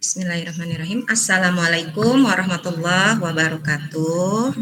Bismillahirrahmanirrahim. Assalamualaikum warahmatullahi wabarakatuh.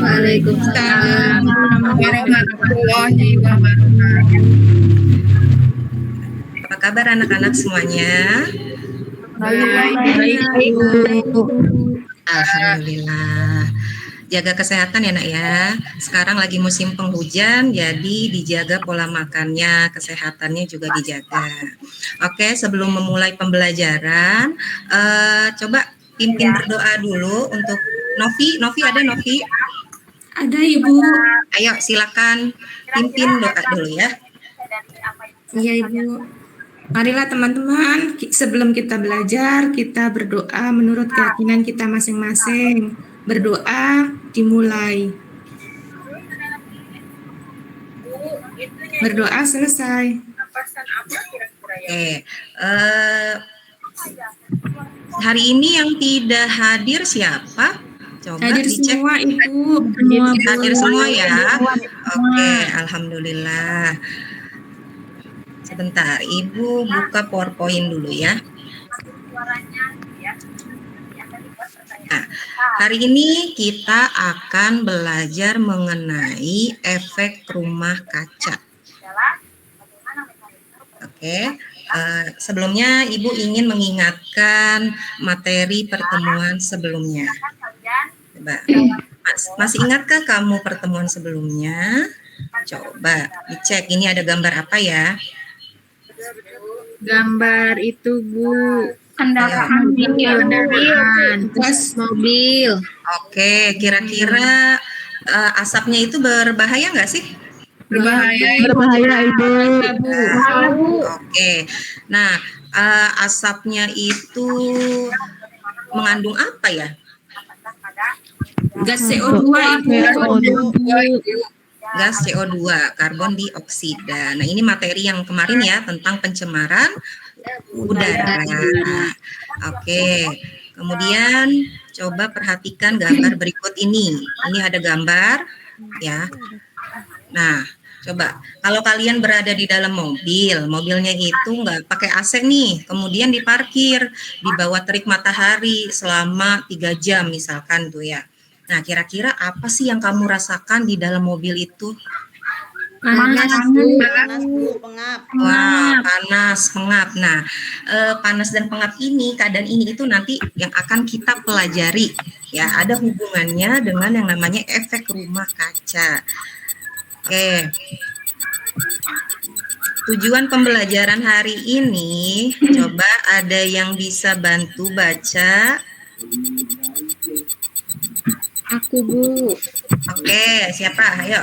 Waalaikumsalam warahmatullahi wabarakatuh. Apa kabar anak-anak semuanya? Baik. Alhamdulillah. Jaga kesehatan ya nak ya. Sekarang lagi musim penghujan, jadi dijaga pola makannya, kesehatannya juga dijaga. Oke, sebelum memulai pembelajaran, coba pimpin berdoa dulu untuk Novi. Novi ada Novi? Ada Ibu. Ayo silakan pimpin doa dulu ya. Iya Ibu. Marilah teman-teman, sebelum kita belajar, kita berdoa menurut keyakinan kita masing-masing. Berdoa dimulai. Berdoa selesai. Oke, hari ini yang tidak hadir siapa? Coba Hadir dicek. semua Ibu. Hadir semua ya. Oke, alhamdulillah. Sebentar, Ibu buka PowerPoint dulu ya. Nah, hari ini kita akan belajar mengenai efek rumah kaca. Oke, sebelumnya Ibu ingin mengingatkan materi pertemuan sebelumnya. Coba, masih ingatkah kamu pertemuan sebelumnya? Coba dicek, ini ada gambar apa ya? Gambar itu Bu. Kendaraan, mobil. Oke, kira-kira asapnya itu berbahaya nggak sih? Berbahaya Ibu. Oke, nah asapnya itu mengandung apa ya? Gas CO2 Ibu. Gas CO2, karbon dioksida. Nah, ini materi yang kemarin ya tentang pencemaran udara. Oke, kemudian coba perhatikan gambar berikut ini. Ini ada gambar ya. Nah, coba kalau kalian berada di dalam mobil, mobilnya itu nggak pakai AC nih, kemudian diparkir di bawah terik matahari selama 3 jam misalkan tuh ya. Nah, kira-kira apa sih yang kamu rasakan di dalam mobil itu? Panas, Pengap. Wah, panas, pengap. Nah, panas dan pengap ini, keadaan ini itu nanti yang akan kita pelajari. Ya, ada hubungannya dengan yang namanya efek rumah kaca. Oke. Tujuan pembelajaran hari ini, coba ada yang bisa bantu baca? Aku Bu. Oke, siapa? Ayo.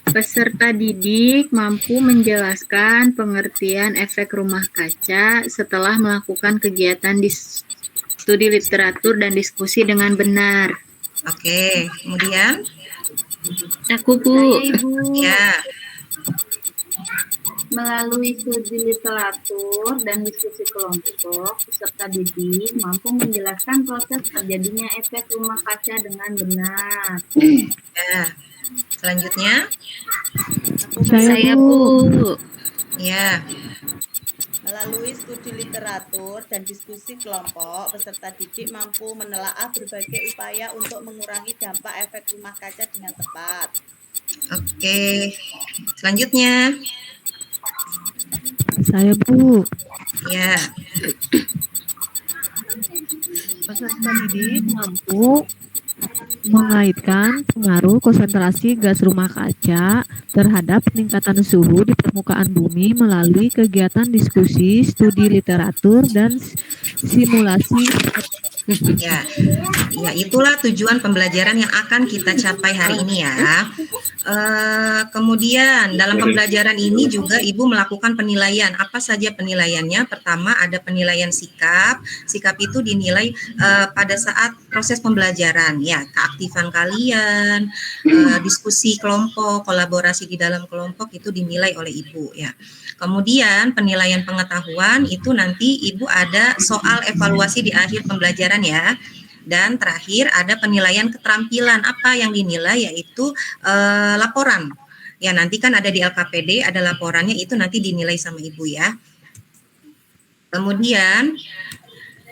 Peserta didik mampu menjelaskan pengertian efek rumah kaca setelah melakukan kegiatan studi literatur dan diskusi dengan benar. Oke, kemudian? Aku Bu. Ya. Melalui studi literatur dan diskusi kelompok, peserta didik mampu menjelaskan proses terjadinya efek rumah kaca dengan benar. Ya. Selanjutnya? Saya Bu. Ya. Melalui studi literatur dan diskusi kelompok, peserta didik mampu menelaah berbagai upaya untuk mengurangi dampak efek rumah kaca dengan tepat. Oke. Selanjutnya? Saya Bu. Ya. Peserta didik mampu mengaitkan pengaruh konsentrasi gas rumah kaca terhadap peningkatan suhu di permukaan bumi melalui kegiatan diskusi, studi literatur, dan simulasi. Ya, itulah tujuan pembelajaran yang akan kita capai hari ini ya. Kemudian dalam pembelajaran ini juga Ibu melakukan penilaian. Apa saja penilaiannya? Pertama ada penilaian sikap. Sikap itu dinilai pada saat proses pembelajaran ya, keaktifan kalian, diskusi kelompok, kolaborasi di dalam kelompok itu dinilai oleh Ibu ya. Kemudian penilaian pengetahuan itu nanti Ibu ada soal evaluasi di akhir pembelajaran ya. Dan terakhir ada penilaian keterampilan. Apa yang dinilai yaitu laporan. Ya, nanti kan ada di LKPD, ada laporannya, itu nanti dinilai sama Ibu ya. Kemudian,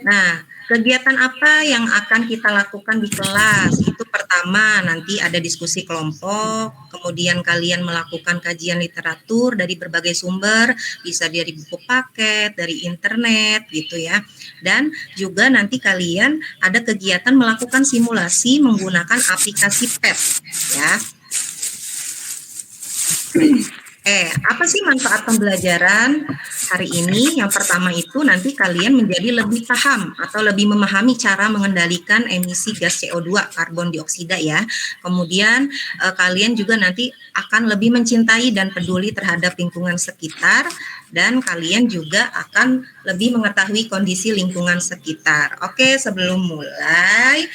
nah, kegiatan apa yang akan kita lakukan di kelas? Itu pertama, nanti ada diskusi kelompok, kemudian kalian melakukan kajian literatur dari berbagai sumber, bisa dari buku paket, dari internet, gitu ya. Dan juga nanti kalian ada kegiatan melakukan simulasi menggunakan aplikasi PET, ya. Apa sih manfaat pembelajaran hari ini? Yang pertama itu nanti kalian menjadi lebih paham atau lebih memahami cara mengendalikan emisi gas CO2, karbon dioksida ya. Kemudian kalian juga nanti akan lebih mencintai dan peduli terhadap lingkungan sekitar, dan kalian juga akan lebih mengetahui kondisi lingkungan sekitar. Oke, sebelum mulai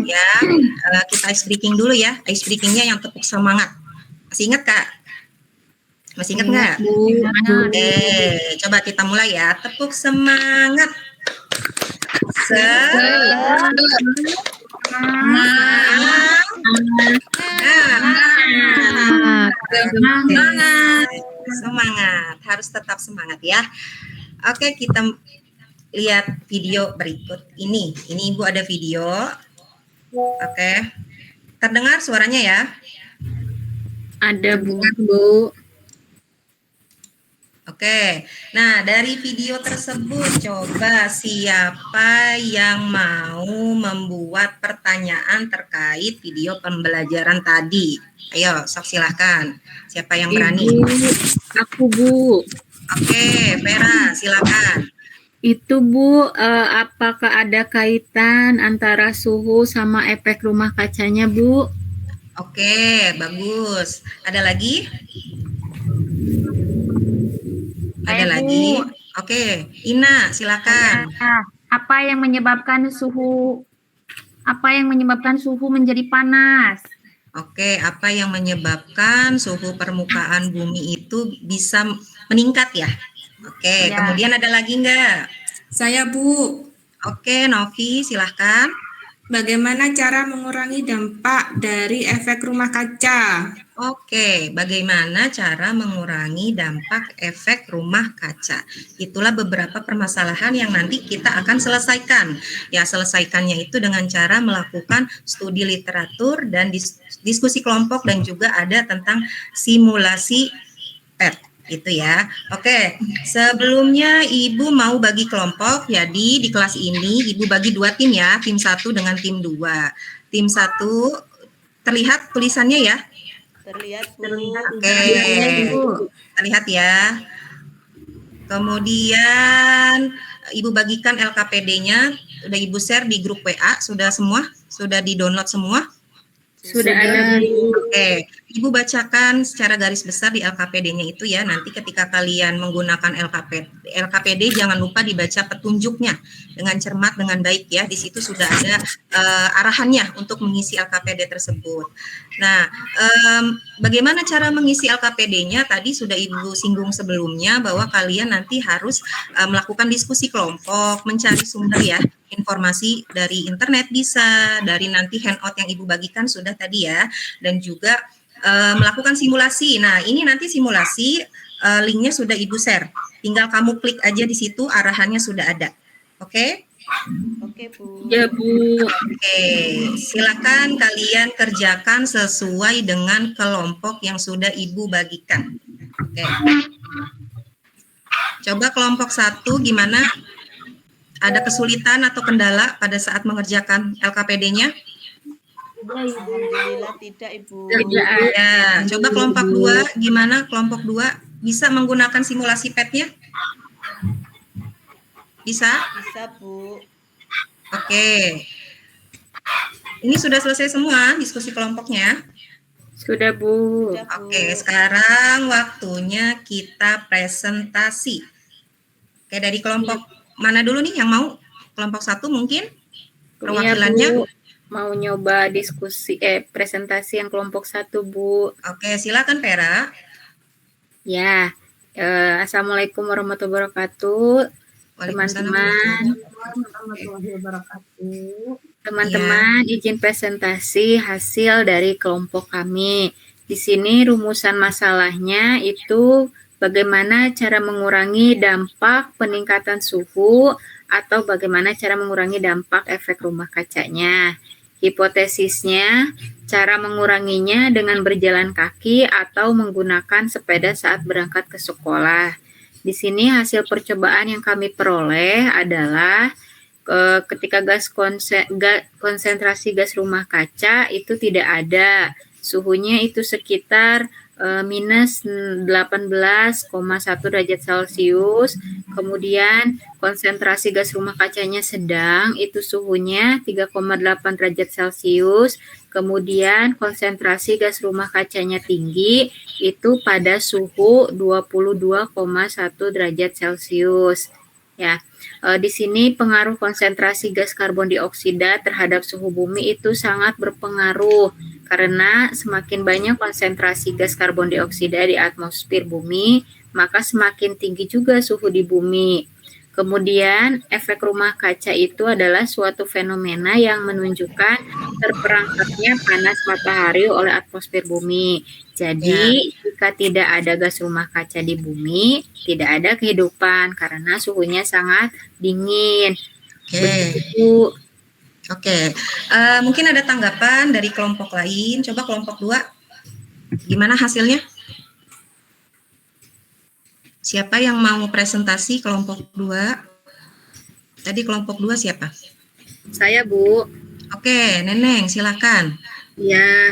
ya, kita ice breaking dulu ya. Ice breakingnya yang tepuk semangat. Masih ingat Kak? Masih ingat nggak? Coba kita mulai ya. Tepuk semangat. Semangat. Harus tetap semangat ya. Oke, kita lihat video berikut ini. Ini Ibu ada video. Oke. Terdengar suaranya ya? Ada Bu. Oke, nah dari video tersebut coba siapa yang mau membuat pertanyaan terkait video pembelajaran tadi? Ayo, sok silahkan. Siapa yang berani? Aku Bu. Oke, Vera, silakan. Itu Bu, apakah ada kaitan antara suhu sama efek rumah kacanya Bu? Oke, bagus. Ada lagi? Ada lagi? Oke, Ina, silakan. Apa yang menyebabkan suhu menjadi panas? Oke, apa yang menyebabkan suhu permukaan bumi itu bisa meningkat ya? Oke, Ya. Kemudian ada lagi enggak? Saya Bu, Oke, Novi, silahkan. bagaimana cara mengurangi dampak dari efek rumah kaca? Oke, bagaimana cara mengurangi dampak efek rumah kaca? Itulah beberapa permasalahan yang nanti kita akan selesaikan. Ya, selesaikannya itu dengan cara melakukan studi literatur dan diskusi kelompok, dan juga ada tentang simulasi PET. Itu ya. Oke, sebelumnya Ibu mau bagi kelompok. Jadi di kelas ini Ibu bagi 2 tim ya, tim 1 dengan tim 2. Tim 1 terlihat tulisannya ya? Terlihat Bu. Oke, terlihat ya. Kemudian Ibu bagikan LKPD-nya, sudah Ibu share di grup WA, sudah semua? Sudah di-download semua? Sudah ada Bu. Oke, Ibu bacakan secara garis besar di LKPD-nya itu ya. Nanti ketika kalian menggunakan LKPD jangan lupa dibaca petunjuknya dengan cermat, dengan baik ya. Di situ sudah ada arahannya untuk mengisi LKPD tersebut. Nah, bagaimana cara mengisi LKPD-nya? Tadi sudah Ibu singgung sebelumnya bahwa kalian nanti harus melakukan diskusi kelompok, mencari sumber ya. Informasi dari internet bisa, dari nanti handout yang Ibu bagikan sudah tadi ya, dan juga melakukan simulasi. Nah, ini nanti simulasi linknya sudah Ibu share. Tinggal kamu klik aja di situ, arahannya sudah ada. Oke? Oke Bu. Ya Bu. Oke, silakan kalian kerjakan sesuai dengan kelompok yang sudah Ibu bagikan. Oke. Coba kelompok 1 gimana? Ada kesulitan atau kendala pada saat mengerjakan LKPD-nya? Alhamdulillah tidak Ibu. Ya, coba kelompok 2 gimana? Kelompok 2 bisa menggunakan simulasi PET-nya? Bisa? Bisa Bu. Oke. Ini sudah selesai semua diskusi kelompoknya? Sudah Bu. Sudah, Bu. Oke, sekarang waktunya kita presentasi. Oke, dari kelompok mana dulu nih yang mau? Kelompok 1 mungkin? Perwakilannya? Iya, Bu. Mau nyoba diskusi presentasi yang kelompok 1 Bu. Oke, silakan Vera. Ya. Assalamualaikum warahmatullahi wabarakatuh. Teman-teman, Warahmatullahi wabarakatuh. teman-teman izin presentasi hasil dari kelompok kami. Di sini rumusan masalahnya itu bagaimana cara mengurangi dampak peningkatan suhu atau bagaimana cara mengurangi dampak efek rumah kacanya. Hipotesisnya, cara menguranginya dengan berjalan kaki atau menggunakan sepeda saat berangkat ke sekolah. Di sini hasil percobaan yang kami peroleh adalah ketika konsentrasi gas rumah kaca itu tidak ada. Suhunya itu sekitar minus 18,1 derajat Celcius. Kemudian konsentrasi gas rumah kacanya sedang, itu suhunya 3,8 derajat Celcius. Kemudian konsentrasi gas rumah kacanya tinggi, itu pada suhu 22,1 derajat Celcius. Ya, di sini pengaruh konsentrasi gas karbon dioksida terhadap suhu bumi itu sangat berpengaruh karena semakin banyak konsentrasi gas karbon dioksida di atmosfer bumi, maka semakin tinggi juga suhu di bumi. Kemudian, efek rumah kaca itu adalah suatu fenomena yang menunjukkan terperangkapnya panas matahari oleh atmosfer bumi. Jadi, jika tidak ada gas rumah kaca di bumi, tidak ada kehidupan karena suhunya sangat dingin. Begitu. Oke. Mungkin ada tanggapan dari kelompok lain. Coba kelompok 2. Gimana hasilnya? Siapa yang mau presentasi kelompok 2? Tadi kelompok 2 siapa? Saya, Bu. Oke, Neneng, silakan. Ya.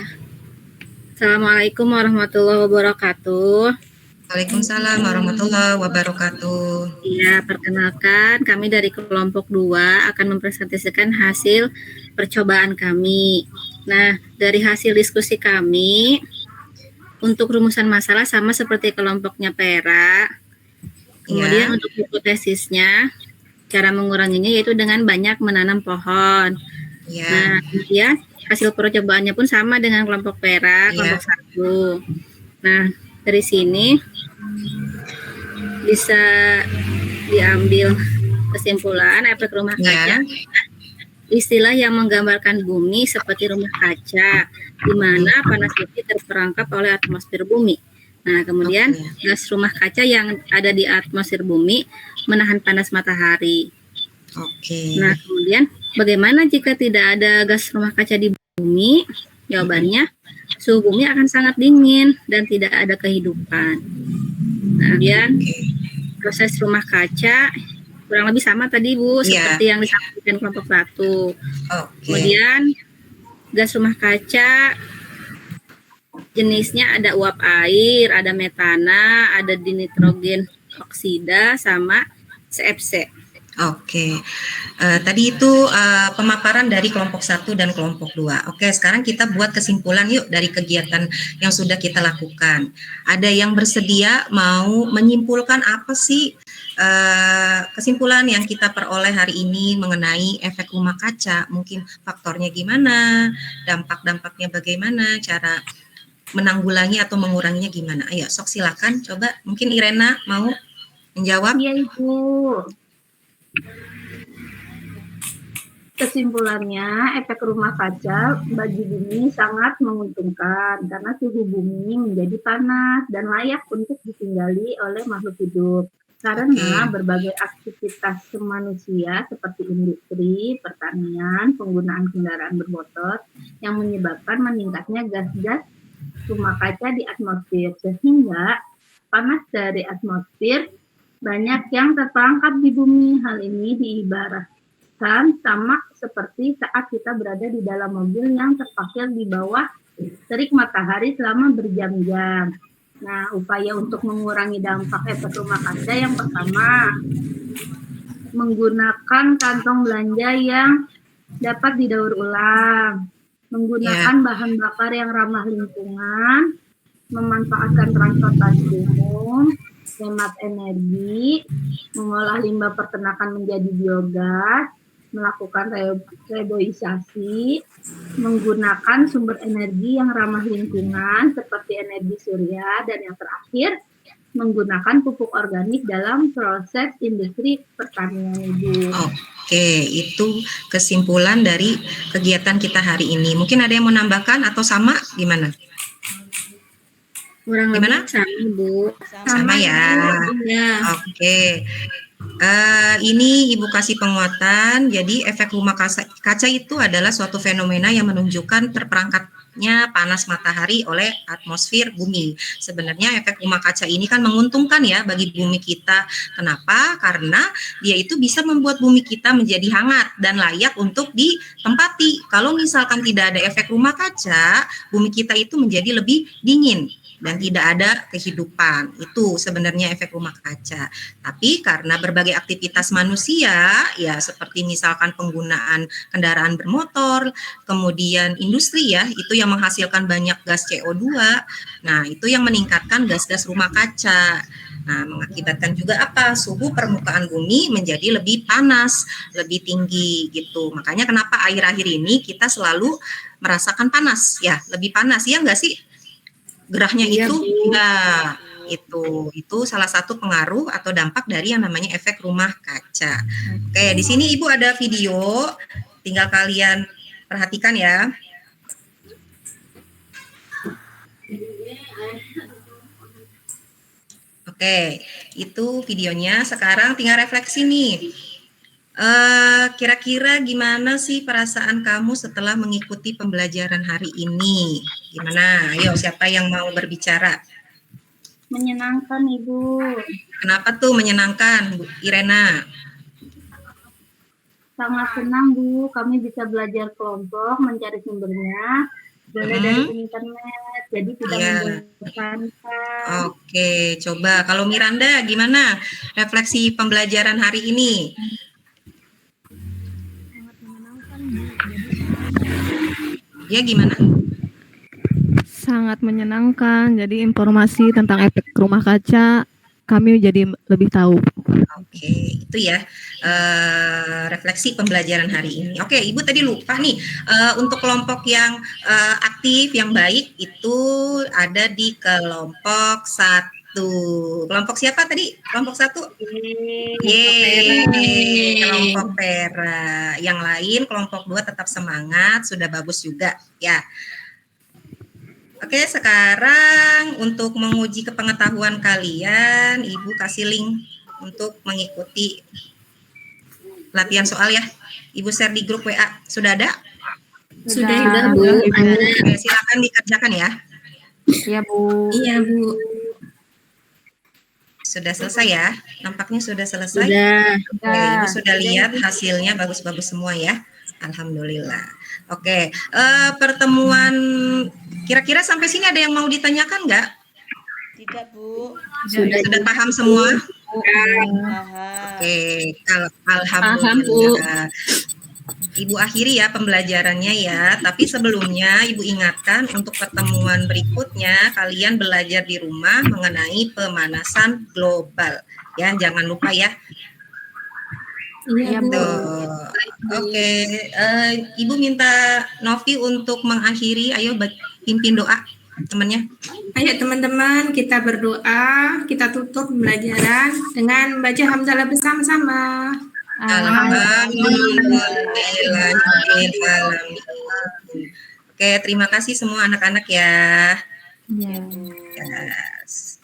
Assalamualaikum warahmatullahi wabarakatuh. Waalaikumsalam warahmatullahi wabarakatuh. Ya, perkenalkan kami dari kelompok 2 akan mempresentasikan hasil percobaan kami. Nah, dari hasil diskusi kami, untuk rumusan masalah sama seperti kelompoknya Pera. Kemudian untuk hipotesisnya, cara menguranginya yaitu dengan banyak menanam pohon. Nah, kemudian hasil percobaannya pun sama dengan kelompok Pera, kelompok 1. Nah, dari sini bisa diambil kesimpulan efek rumah kaca. Istilah yang menggambarkan bumi seperti rumah kaca, di mana panas bumi terperangkap oleh atmosfer bumi. Nah, kemudian gas rumah kaca yang ada di atmosfer bumi menahan panas matahari. Nah, kemudian bagaimana jika tidak ada gas rumah kaca di bumi? Jawabannya, suhu bumi akan sangat dingin dan tidak ada kehidupan. Nah, kemudian proses rumah kaca kurang lebih sama tadi, Bu, seperti yang disampaikan kelompok 1. Kemudian gas rumah kaca jenisnya ada uap air, ada metana, ada dinitrogen oksida, sama CFC. Tadi itu pemaparan dari kelompok 1 dan kelompok 2. Sekarang kita buat kesimpulan yuk dari kegiatan yang sudah kita lakukan. Ada yang bersedia mau menyimpulkan apa sih kesimpulan yang kita peroleh hari ini mengenai efek rumah kaca? Mungkin faktornya gimana, dampak-dampaknya bagaimana, cara menanggulangi atau menguranginya gimana? Ayo, sok silakan. Coba mungkin Irena mau menjawab. Iya, Ibu. Kesimpulannya, efek rumah kaca bagi bumi sangat menguntungkan karena suhu bumi menjadi panas dan layak untuk ditinggali oleh makhluk hidup. Karena berbagai aktivitas manusia seperti industri, pertanian, penggunaan kendaraan bermotor yang menyebabkan meningkatnya gas-gas rumah kaca di atmosfer, sehingga panas dari atmosfer banyak yang terperangkap di bumi. Hal ini diibaratkan sama seperti saat kita berada di dalam mobil yang terparkir di bawah terik matahari selama berjam-jam. Nah, upaya untuk mengurangi dampak efek rumah kaca yang pertama, menggunakan kantong belanja yang dapat didaur ulang, menggunakan bahan bakar yang ramah lingkungan, memanfaatkan transportasi umum, hemat energi, mengolah limbah peternakan menjadi biogas, melakukan reboisasi, menggunakan sumber energi yang ramah lingkungan seperti energi surya, dan yang terakhir menggunakan pupuk organik dalam proses industri pertanian, Ibu. Itu kesimpulan dari kegiatan kita hari ini. Mungkin ada yang mau menambahkan atau sama gimana? Kurang Gimana? lebih sama, Bu. Sama ya. Ya. Oke. Ini Ibu kasih penguatan. Jadi efek rumah kaca itu adalah suatu fenomena yang menunjukkan terperangkatnya panas matahari oleh atmosfer bumi. Sebenarnya efek rumah kaca ini kan menguntungkan ya bagi bumi kita. Kenapa? Karena dia itu bisa membuat bumi kita menjadi hangat dan layak untuk ditempati. Kalau misalkan tidak ada efek rumah kaca, bumi kita itu menjadi lebih dingin dan tidak ada kehidupan. Itu sebenarnya efek rumah kaca. Tapi karena berbagai aktivitas manusia, ya seperti misalkan penggunaan kendaraan bermotor, kemudian industri ya, itu yang menghasilkan banyak gas CO2. Nah, itu yang meningkatkan gas-gas rumah kaca. Nah, mengakibatkan juga apa? Suhu permukaan bumi menjadi lebih panas, lebih tinggi gitu. Makanya kenapa akhir-akhir ini kita selalu merasakan panas, ya, lebih panas, ya enggak sih? Gerahnya Iya, itu, Bu. nah itu salah satu pengaruh atau dampak dari yang namanya efek rumah kaca. Oke, di sini Ibu ada video, tinggal kalian perhatikan ya. Oke, itu videonya. Sekarang tinggal refleksi nih. Kira-kira gimana sih perasaan kamu setelah mengikuti pembelajaran hari ini? Gimana? Ayo, siapa yang mau berbicara? Menyenangkan, Ibu. Kenapa tuh menyenangkan, Bu Irena? Sangat senang, Bu. Kami bisa belajar kelompok, mencari sumbernya, boleh dari internet, jadi tidak Iya. membosankan. Oke, coba kalau Miranda gimana refleksi pembelajaran hari ini? Ya gimana? Sangat menyenangkan. Jadi informasi tentang efek rumah kaca kami jadi lebih tahu. Oke, itu ya refleksi pembelajaran hari ini. Oke, Ibu tadi lupa nih untuk kelompok yang aktif, yang baik itu ada di kelompok 1. Kelompok siapa tadi? Kelompok 1? Yeay, kelompok Pera. Yang lain kelompok 2 tetap semangat, sudah bagus juga ya. Oke, sekarang untuk menguji kepengetahuan kalian, Ibu kasih link untuk mengikuti latihan soal ya. Ibu share di grup WA. Sudah ada? Sudah, Bu. Oke, silakan dikerjakan ya. Iya, Bu. Iya, Bu. Sudah selesai ya? Nampaknya sudah selesai. Sudah. Oke, Ibu sudah lihat hasilnya bagus-bagus semua ya. Alhamdulillah. Oke, pertemuan kira-kira sampai sini ada yang mau ditanyakan nggak? Tidak, Bu. Sudah paham semua? Paham. Oke, alhamdulillah. Ibu akhiri ya pembelajarannya ya, tapi sebelumnya Ibu ingatkan untuk pertemuan berikutnya kalian belajar di rumah mengenai pemanasan global. Ya, jangan lupa ya. Iya, Bu. Oke, Ibu minta Novi untuk mengakhiri, ayo pimpin doa temannya. Ayo teman-teman, kita berdoa, kita tutup pembelajaran dengan membaca hamdalah bersama-sama. Alhamdulillahirrahmanirrahim. Oke, terima kasih semua anak-anak ya. Ya. Yes.